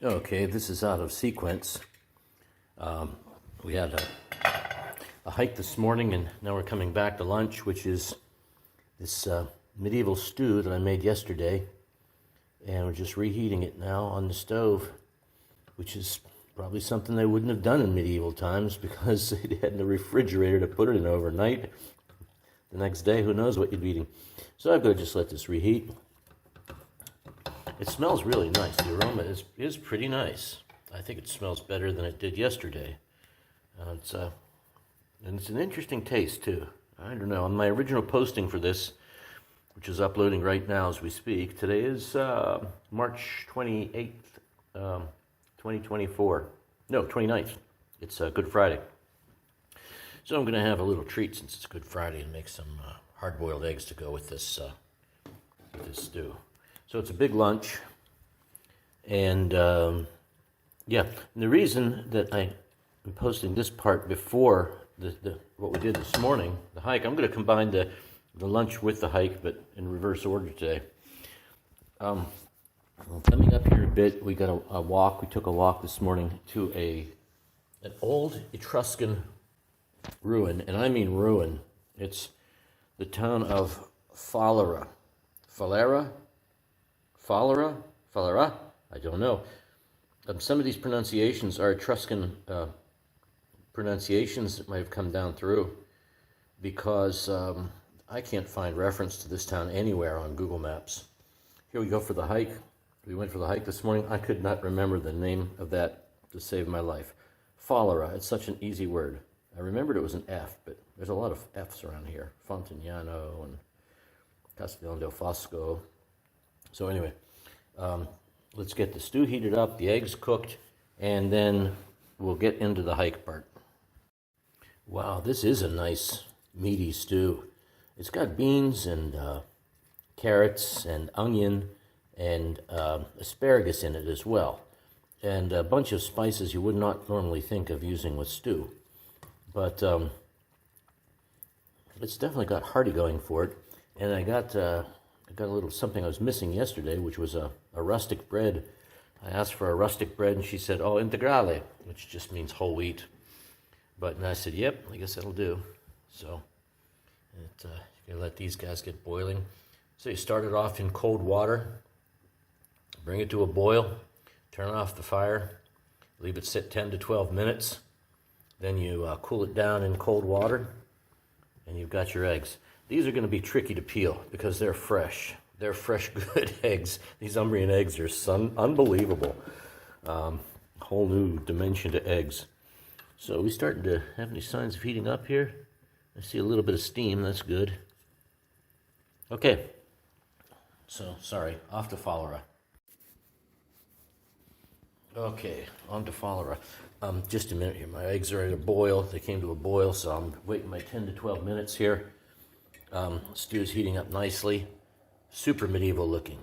Okay, this is out of sequence. We had a hike this morning, and now we're coming back to lunch, which is this medieval stew that I made yesterday. And we're just reheating it now on the stove, which is probably something they wouldn't have done in medieval times because they had the refrigerator to put it in overnight. The next day, who knows what you'd be eating. So I've got to just let this reheat. It smells really nice. The aroma is pretty nice. I think it smells better than it did yesterday. And it's an interesting taste too. I don't know. On my original posting for this, which is uploading right now as we speak, today is March 28th, 2024. No, 29th. It's Good Friday. So I'm going to have a little treat since it's Good Friday and make some hard-boiled eggs to go with this stew. So it's a big lunch, and yeah, and the reason that I am posting this part before what we did this morning, the hike, I'm going to combine the lunch with the hike, but in reverse order today. Coming up here a bit, we got a walk. We took a walk this morning to an old Etruscan ruin, and I mean ruin. It's the town of Falera. Falera? I don't know. Some of these pronunciations are Etruscan pronunciations that might have come down through because I can't find reference to this town anywhere on Google Maps. Here we go for the hike. We went for the hike this morning. I could not remember the name of that to save my life. Falera. It's such an easy word. I remembered it was an F, but there's a lot of F's around here. Fontagnano and Castellon del Fosco. So anyway, let's get the stew heated up, the eggs cooked, and then we'll get into the hike part. Wow, this is a nice meaty stew. It's got beans and carrots and onion and asparagus in it as well, and a bunch of spices you would not normally think of using with stew. But it's definitely got hearty going for it, and I got a little something I was missing yesterday, which was a rustic bread. I asked for a rustic bread, and she said, "Oh, integrale," which just means whole wheat. And I said, "Yep, I guess that'll do." So you're gonna let these guys get boiling. So you start it off in cold water, bring it to a boil, turn off the fire, leave it sit 10 to 12 minutes. Then you cool it down in cold water, and you've got your eggs. These are going to be tricky to peel because they're fresh. They're fresh, good eggs. These Umbrian eggs are unbelievable. Whole new dimension to eggs. So we starting to have any signs of heating up here? I see a little bit of steam. That's good. Okay. So, sorry. Off to Falera. Okay, on to Falera. Just a minute here. My eggs are ready to boil. They came to a boil, so I'm waiting my 10 to 12 minutes here. Stew's heating up nicely, super medieval looking.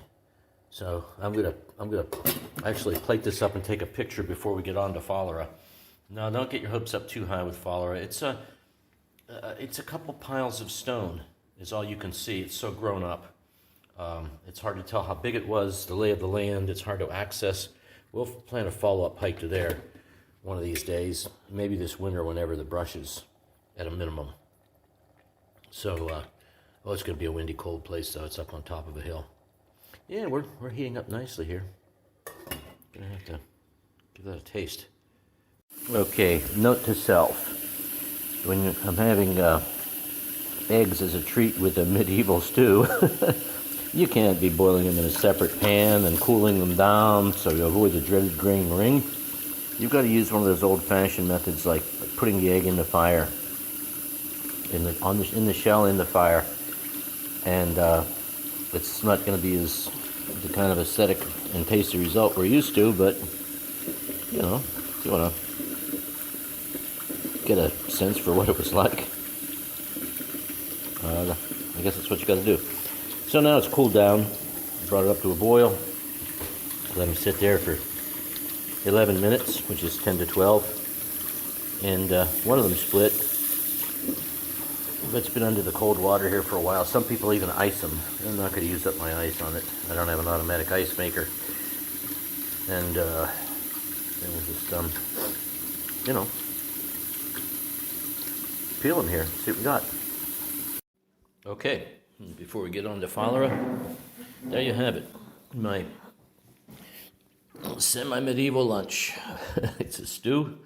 So I'm gonna actually plate this up and take a picture before we get on to Falera. Now, don't get your hopes up too high with Falera. It's a couple piles of stone is all you can see. It's so grown up. It's hard to tell how big it was, the lay of the land. It's hard to access. We'll plan a follow-up hike to there one of these days, maybe this winter whenever the brush is at a minimum. So, it's going to be a windy, cold place, though. It's up on top of a hill. Yeah, we're heating up nicely here. Going to have to give that a taste. Okay, note to self. When I'm having eggs as a treat with a medieval stew, you can't be boiling them in a separate pan and cooling them down so you avoid the dreaded green ring. You've got to use one of those old-fashioned methods like putting the egg in the fire, in the shell in the fire, and it's not going to be the kind of aesthetic and tasty result we're used to, but you know, if you want to get a sense for what it was like, I guess that's what you got to do. So now it's cooled down, brought it up to a boil, let them sit there for 11 minutes, which is 10 to 12, and one of them split. It's been under the cold water here for a while. Some people even ice them. I'm not going to use up my ice on it. I don't have an automatic ice maker. And And we'll just, peel them here, see what we got. Okay, before we get on to cholera, there you have it. My semi-medieval lunch. It's a stew,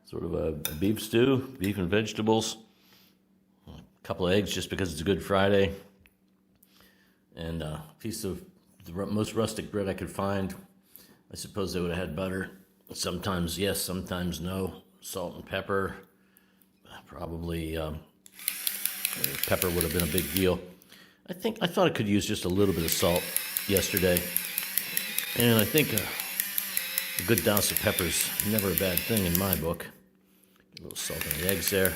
sort of a beef stew, beef and vegetables, a couple of eggs just because it's a Good Friday, and a piece of the most rustic bread I could find. I suppose they would have had butter. Sometimes yes, sometimes no. Salt and pepper. Probably pepper would have been a big deal. I thought I could use just a little bit of salt yesterday. And I think a good douse of pepper's never a bad thing in my book. A little salt on the eggs there.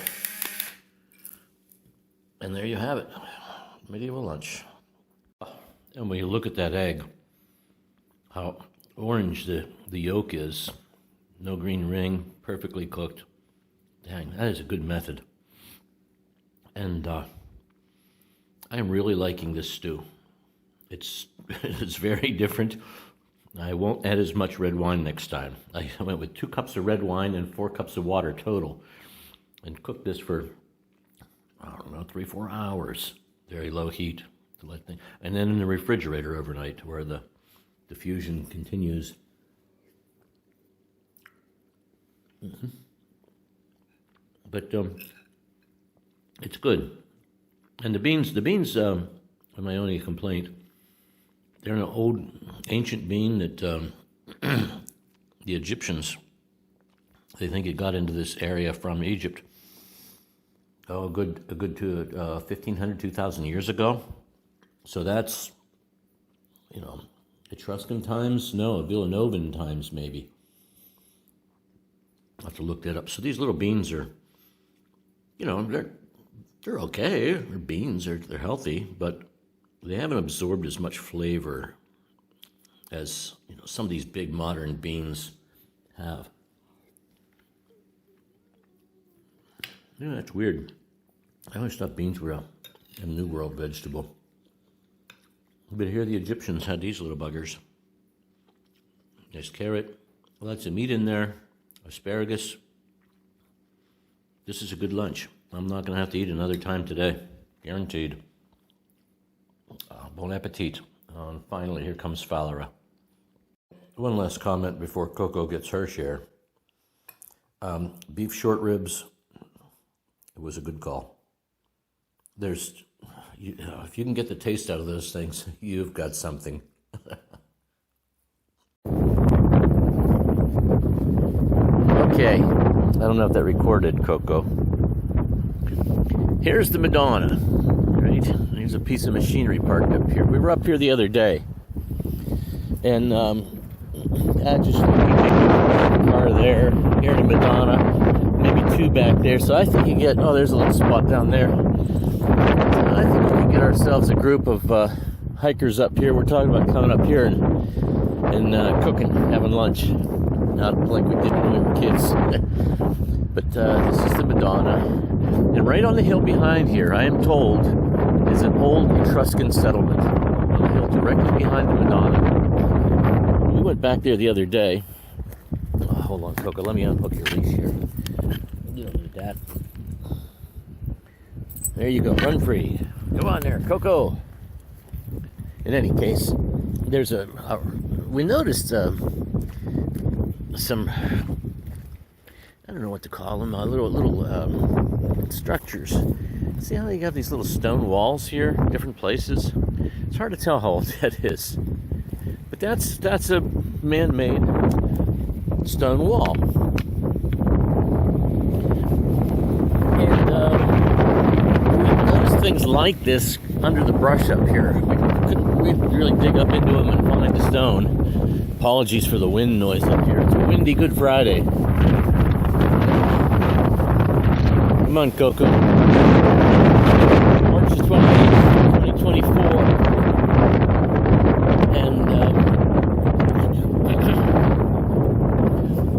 And there you have it. Medieval lunch. And when you look at that egg, how orange the yolk is. No green ring, perfectly cooked. Dang, that is a good method. And I am really liking this stew. It's very different. I won't add as much red wine next time. I went with 2 cups of red wine and 4 cups of water total, and cooked this for, I don't know, 3-4 hours. Very low heat to let things, and then in the refrigerator overnight where the diffusion continues. But it's good. And the beans are my only complaint. They're an old, ancient bean that the Egyptians, they think it got into this area from Egypt. Oh, a good 1,500, 2,000 years ago. So that's, Etruscan times? No, Villanovan times maybe. I'll have to look that up. So these little beans are, they're okay. They're beans. They're healthy, but they haven't absorbed as much flavor as some of these big modern beans have. Yeah, that's weird. I always thought beans were a New World vegetable. But here the Egyptians had these little buggers. There's carrot, lots of meat in there, asparagus. This is a good lunch. I'm not going to have to eat another time today. Guaranteed. Bon appetit. And finally, here comes Falera. One last comment before Coco gets her share. Beef short ribs, it was a good call. If you can get the taste out of those things, you've got something. Okay, I don't know if that recorded, Coco. Here's the Madonna, right? Here's a piece of machinery parked up here. We were up here the other day, and just the car there, here the Madonna, maybe 2 back there. So I think you get, there's a little spot down there. I think we can get ourselves a group of hikers up here. We're talking about coming up here and cooking, having lunch. Not like we did when we were kids. But this is the Madonna. And right on the hill behind here, I am told, is an old Etruscan settlement. On the hill directly behind the Madonna. We went back there the other day. Hold on, Coco, let me unhook your leash here. You don't need that. There you go, run free. Come on there, Coco. In any case, there's we noticed some, I don't know what to call them, little structures. See how you got these little stone walls here, different places? It's hard to tell how old that is. But that's a man-made stone wall. And we noticed things like this under the brush up here. We couldn't really dig up into them and find the stone. Apologies for the wind noise up here. It's a windy Good Friday. Come on, Coco. March 28, 2024. And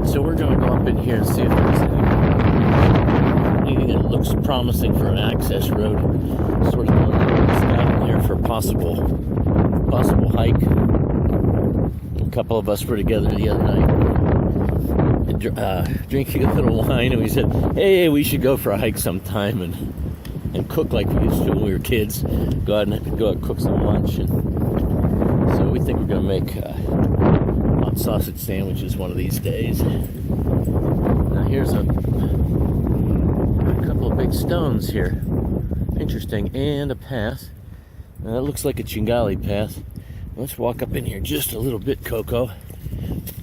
so we're going to go up in here and see if there's anything that looks promising for an access road. Sort of scouting here for possible hike. A couple of us were together the other night. drinking a little wine, and we said, hey, we should go for a hike sometime and cook like we used to when we were kids. Go out and cook some lunch. And so we think we're going to make hot sausage sandwiches one of these days. Now here's a couple of big stones here. Interesting. And a path. Now that looks like a Chingali path. Let's walk up in here just a little bit, Coco.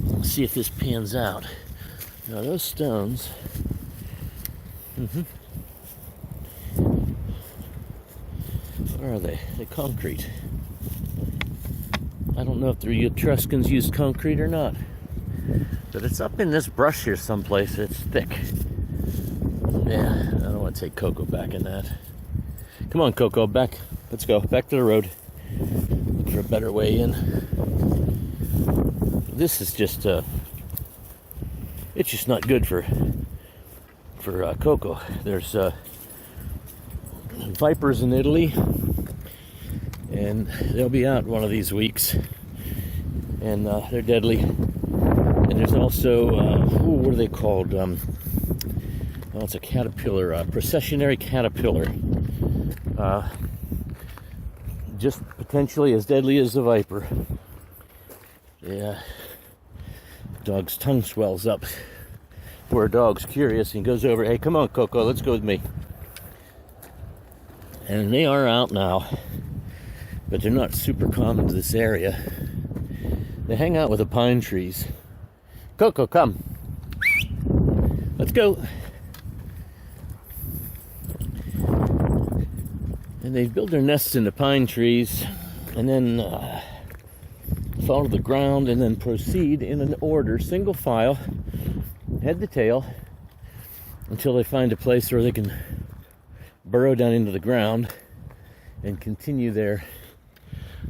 Let's see if this pans out. Now those stones. Where are they? They're concrete. I don't know if the Etruscans used concrete or not. But it's up in this brush here someplace. It's thick. Yeah, I don't want to take Coco back in that. Come on, Coco, back. Let's go. Back to the road. Look for a better way in. This is just, it's just not good for Coco. There's vipers in Italy, and they'll be out one of these weeks, and they're deadly. And there's also, what are they called? Well, it's a caterpillar, a processionary caterpillar. Just potentially as deadly as the viper. Yeah. Dog's tongue swells up. Poor dog's curious and goes over. Hey, come on, Coco, let's go with me. And they are out now, but they're not super common to this area. They hang out with the pine trees. Coco, come. Let's go. And they build their nests in the pine trees, and then fall to the ground, and then proceed in an order, single file, head to tail, until they find a place where they can burrow down into the ground and continue their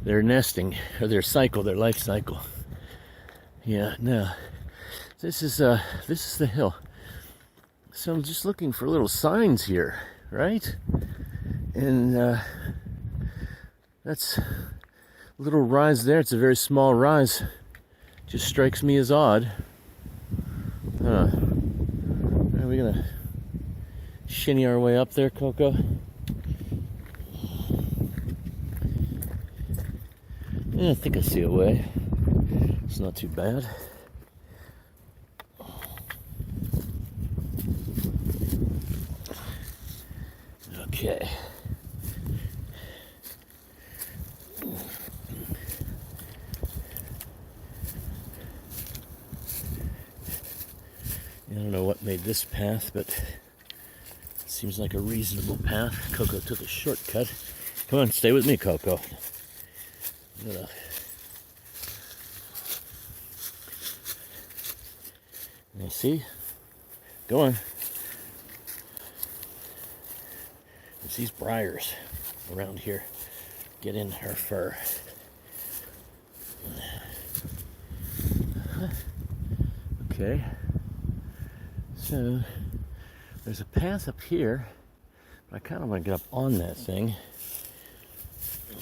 nesting, or their cycle, their life cycle. Yeah, now this is the hill. So I'm just looking for little signs here, right? And that's a little rise there. It's a very small rise. Just strikes me as odd. Are we gonna shinny our way up there, Coco? Yeah, I think I see a way. It's not too bad. Okay. I don't know what made this path, but it seems like a reasonable path. Coco took a shortcut. Come on, stay with me, Coco. You see? Go on. There's these briars around here. Get in her fur. Okay. So there's a path up here. I kind of want to get up on that thing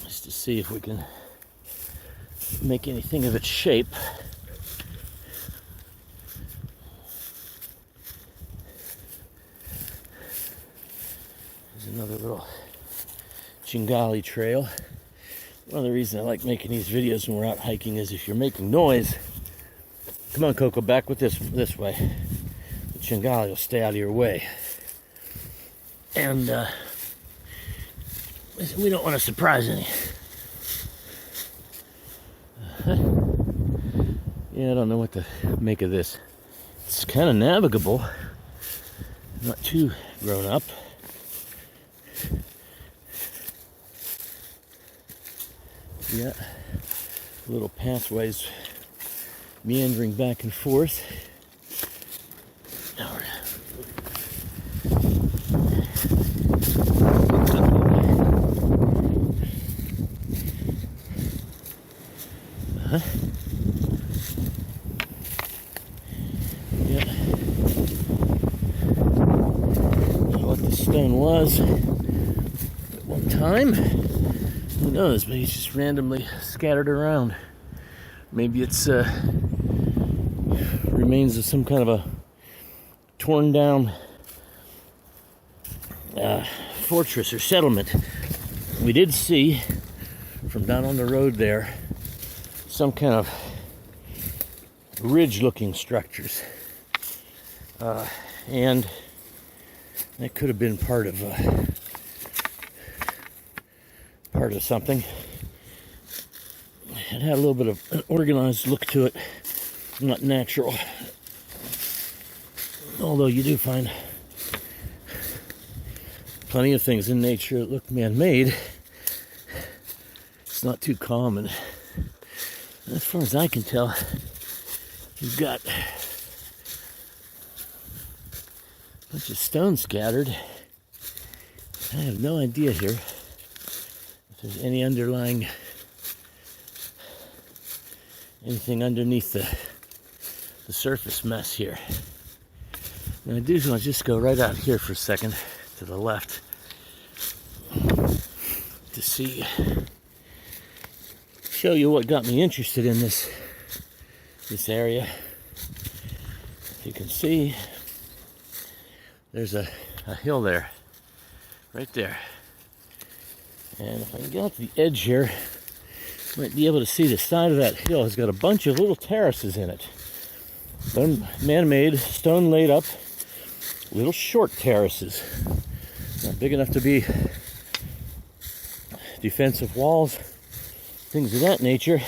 just to see if we can make anything of its shape. There's another little Chingali trail. One of the reasons I like making these videos when we're out hiking is if you're making noise. Come on, Coco, back with this way. The Chingali will stay out of your way. And we don't want to surprise any. Yeah, I don't know what to make of this. It's kind of navigable. Not too grown up. Yeah, little pathways meandering back and forth. Now yeah. What the stone was at one time, who knows? Maybe it's just randomly scattered around. Maybe it's remains of some kind of a torn down fortress or settlement. We did see from down on the road there some kind of ridge looking structures, and that could have been part of something. It had a little bit of an organized look to it, not natural, although you do find plenty of things in nature that look man-made. It's not too common. As far as I can tell, you've got a bunch of stones scattered. I have no idea here if there's any underlying, anything underneath the surface mess here. And I do want to just go right out here for a second to the left to show you what got me interested in this area. You can see there's a hill there, right there. And if I can get out to the edge here, you might be able to see the side of that hill has got a bunch of little terraces in it. Man-made, stone laid up, little short terraces. Not big enough to be defensive walls, things of that nature.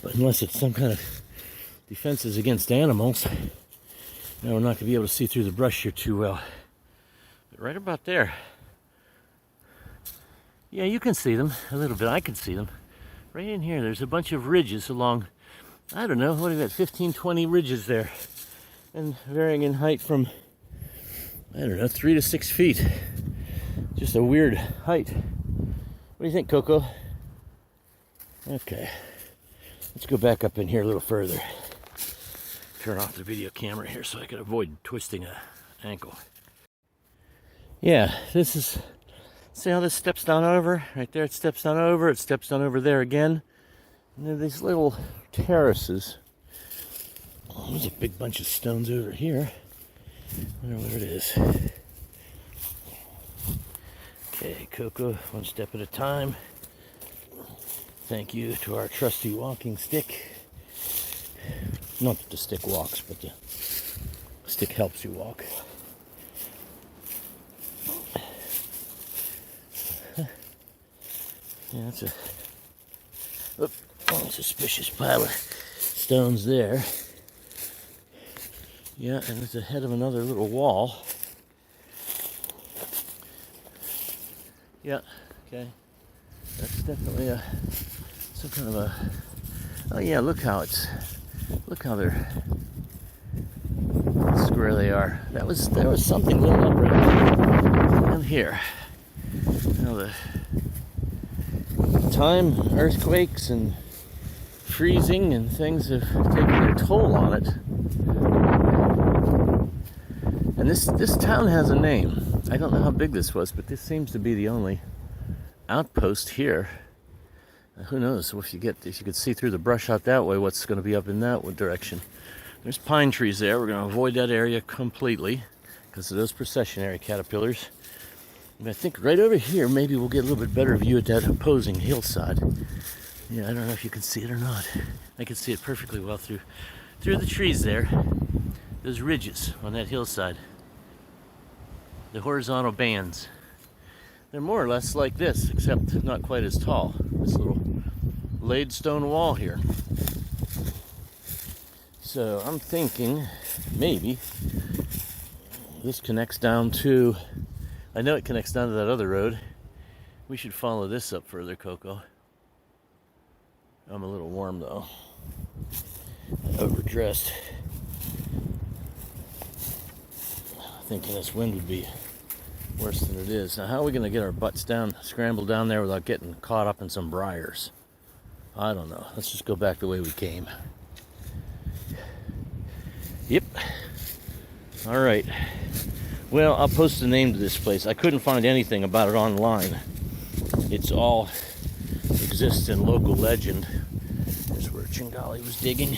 But unless it's some kind of defenses against animals, we're not going to be able to see through the brush here too well. But right about there, yeah, you can see them a little bit. I can see them. Right in here, there's a bunch of ridges along, I don't know, what do you got, 15, 20 ridges there. And varying in height from, I don't know, 3 to 6 feet. Just a weird height. What do you think, Coco? Okay. Let's go back up in here a little further. Turn off the video camera here so I can avoid twisting an ankle. Yeah, this is, see how this steps down over? Right there it steps down over there again. And there are these little terraces. Oh, there's a big bunch of stones over here. I wonder what it is. Okay, Coco, one step at a time. Thank you to our trusty walking stick. Not that the stick walks, but the stick helps you walk. Yeah, that's a suspicious pile of stones there. Yeah, and it's the head of another little wall. Yeah, okay. That's definitely some kind of a, oh yeah, look how they're square they are. There was something lit up right down here. You know, the time, earthquakes and freezing and things have taken a toll on it. And this town has a name. I don't know how big this was, but this seems to be the only outpost here. Who knows if you could see through the brush out that way, what's going to be up in that direction. There's pine trees there. We're going to avoid that area completely because of those processionary caterpillars. And I think right over here, maybe we'll get a little bit better view at that opposing hillside. Yeah, I don't know if you can see it or not. I can see it perfectly well through the trees there. Those ridges on that hillside. The horizontal bands. They're more or less like this, except not quite as tall. This little laid stone wall here. So I'm thinking maybe this connects down to, I know it connects down to that other road. We should follow this up further, Coco. I'm a little warm though. Overdressed. Thinking this wind would be worse than it is. Now how are we going to get our butts down, scramble down there without getting caught up in some briars? I don't know. Let's just go back the way we came. Yep. All right. Well, I'll post the name to this place. I couldn't find anything about it online. It's all exists in local legend. Here's where Chingali was digging.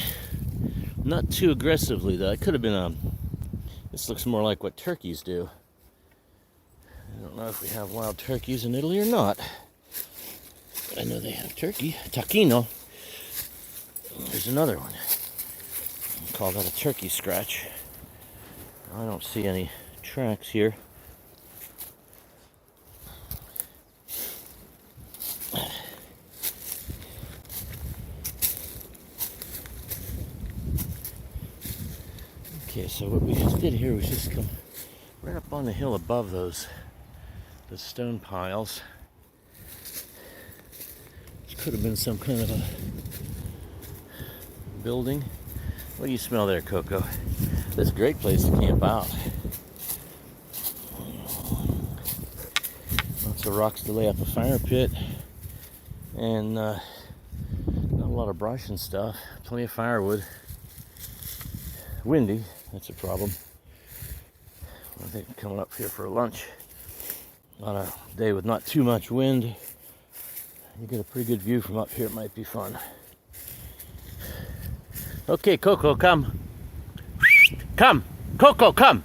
Not too aggressively, though. It could have been this looks more like what turkeys do. I don't know if we have wild turkeys in Italy or not. I know they have turkey. Tacchino. There's another one. I'll call that a turkey scratch. I don't see any tracks here. Okay, so what we just did here was just come right up on the hill above the stone piles. This could have been some kind of a building. What do you smell there, Coco? This is a great place to camp out. Lots of rocks to lay up a fire pit, and not a lot of brush and stuff. Plenty of firewood. Windy, that's a problem. I think coming up here for lunch on a day with not too much wind, you get a pretty good view from up here. It might be fun. Okay, Coco, come. Come! Coco, come!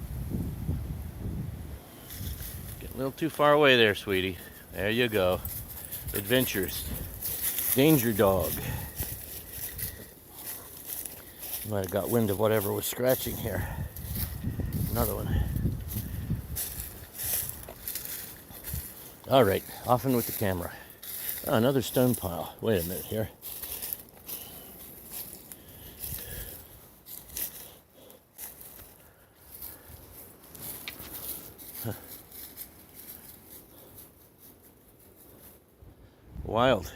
Get a little too far away there, sweetie. There you go. Adventures. Danger dog. Might have got wind of whatever was scratching here. Another one. All right, off and with the camera. Oh, another stone pile. Wait a minute here. Wild.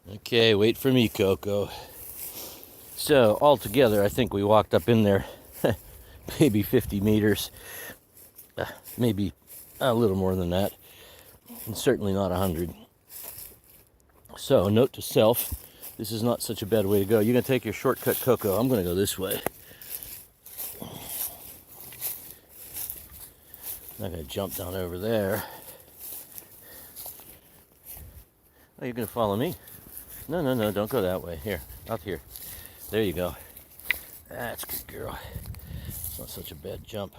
Okay, wait for me, Coco. So, altogether, I think we walked up in there maybe 50 meters. Maybe a little more than that. And certainly not 100. So, note to self, this is not such a bad way to go. You're going to take your shortcut, Coco. I'm going to go this way. I'm not going to jump down over there. Oh, you're going to follow me? No, don't go that way. Here, out here. There you go. That's good, girl. It's not such a bad jump.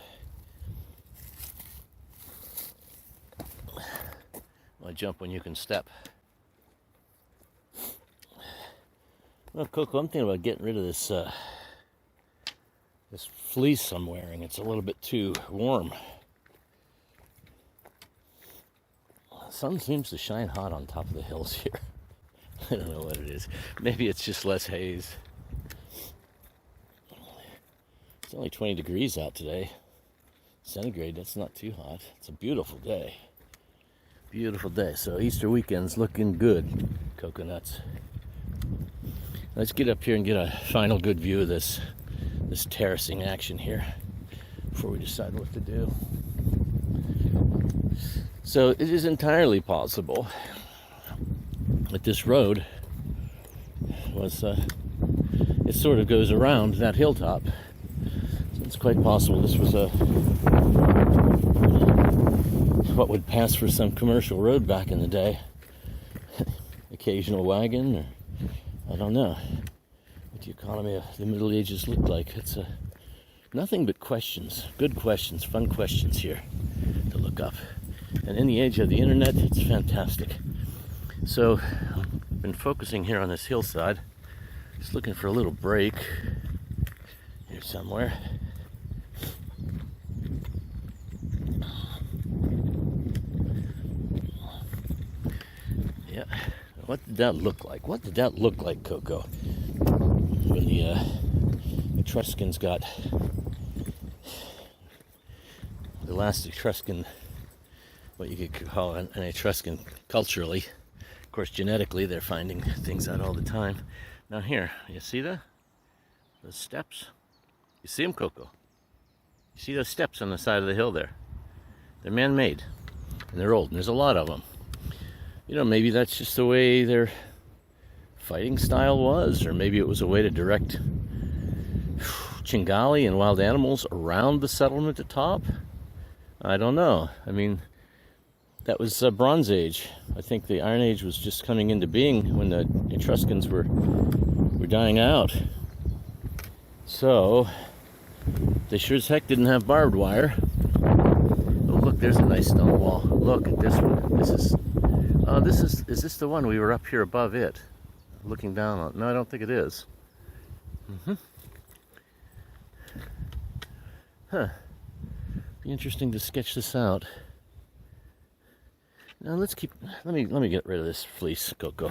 Why jump when you can step? Well, Coco, I'm thinking about getting rid of this this fleece I'm wearing. It's a little bit too warm. The sun seems to shine hot on top of the hills here. I don't know what it is. Maybe it's just less haze. It's only 20 degrees out today. Centigrade, that's not too hot. It's a beautiful day. Beautiful day. So Easter weekend's looking good. Coconuts. Let's get up here and get a final good view of this terracing action here before we decide what to do. So it is entirely possible that this road was, it sort of goes around that hilltop. So it's quite possible this was what would pass for some commercial road back in the day. Occasional wagon, or I don't know what the economy of the Middle Ages looked like. It's nothing but questions, good questions, fun questions here to look up. And in the age of the internet, it's fantastic. So, I've been focusing here on this hillside, just looking for a little break here somewhere. Yeah, what did that look like? What did that look like, Coco? When the Etruscans got the last Etruscan, what you could call an Etruscan culturally. Of course, genetically, they're finding things out all the time. Now here, you see those steps? You see them, Coco? You see those steps on the side of the hill there? They're man-made, and they're old, and there's a lot of them. You know, maybe that's just the way their fighting style was, or maybe it was a way to direct Chingali and wild animals around the settlement at the top. I don't know. I mean, that was Bronze Age. I think the Iron Age was just coming into being when the Etruscans were dying out. So they sure as heck didn't have barbed wire. Oh, look, there's a nice stone wall. Look at this one. Is this the one we were up here above it, looking down on? No, I don't think it is. Huh. Be interesting to sketch this out. Now let me get rid of this fleece, Coco.